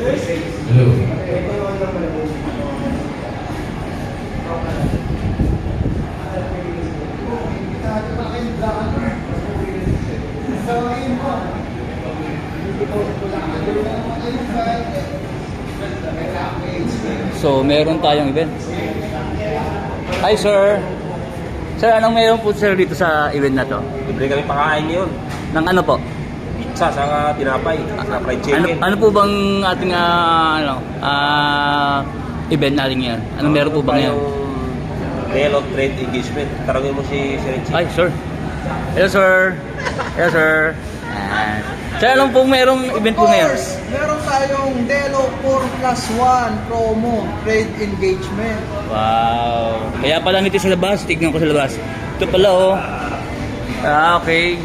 So, meron tayong event. Hi, sir. Sir, anong meron po sir dito sa event na to? Libre kami pakain ngayon. Ng ano po? Pizza sa tinapay, sa fried chicken. Ano po bang ating event natin ngayon? Anong meron po ba ngayon? Day of Trade Engagement. Tarangin mo si Sir Richie. Ay, sir. Hello, sir. Hello, sir. Sir, anong pong merong event po ngayon? Meron tayong Delo 4+1 promo trade engagement. Wow. Kaya pala ngiti sa labas. Tignan ko sa labas. Ito pala, oh. Okay.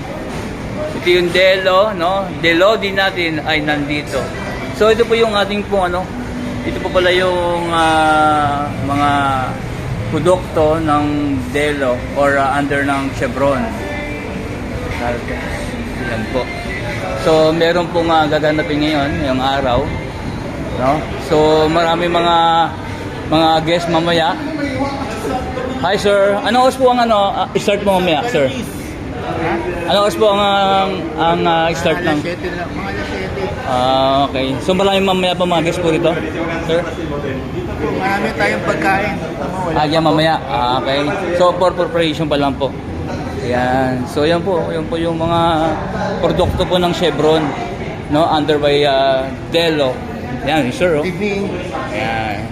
Ito yung Delo, no? Delo din natin ay nandito. So, ito po yung ating pong ano. Ito po pala yung mga produkto ng Delo or under ng Chevron. Yan po. So, meron pong gaganapin ngayon, ngayong araw. No? So, marami mga guests mamaya. Hi, sir. Ano oras po ang start mo mamaya, sir? Ano oras po ang start ng? Okay. So, marami mamaya pa mga guests po rito, sir? Marami tayong pagkain. Yan mamaya. Okay. So, for preparation pa lang po. Ayan. So, yan po yung mga produkto po ng Chevron, no? Under by Delo. Ayan, sir, oh. Ayan.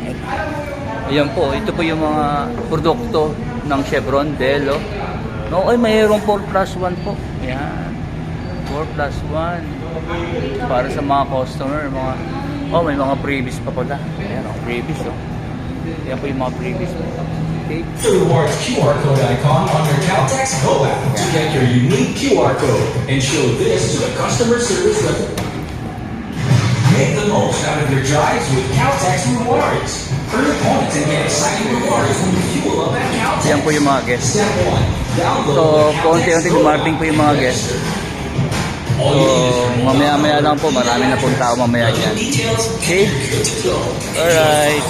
Ayan po. Ito po yung mga produkto ng Chevron, Delo. No, ay mayroong 4+1 po. Ayan. 4+1. Para sa mga customer, may mga previous pa pala. Ayan, previous, oh. Ayan po yung mga previous po. Okay. The rewards QR code icon on your Caltex Go app to get your unique QR code and show this to the customer service rep. Make the most out of your drives with Caltex Rewards. Earn points and get exciting rewards when you fuel up at Caltex. Yan po yung mga guests. Step 1. Download So, konti-konti dumating po yung mga guests. So, mamaya-maya lang po. Marami na pong tao mamaya dyan. Okay? Alright.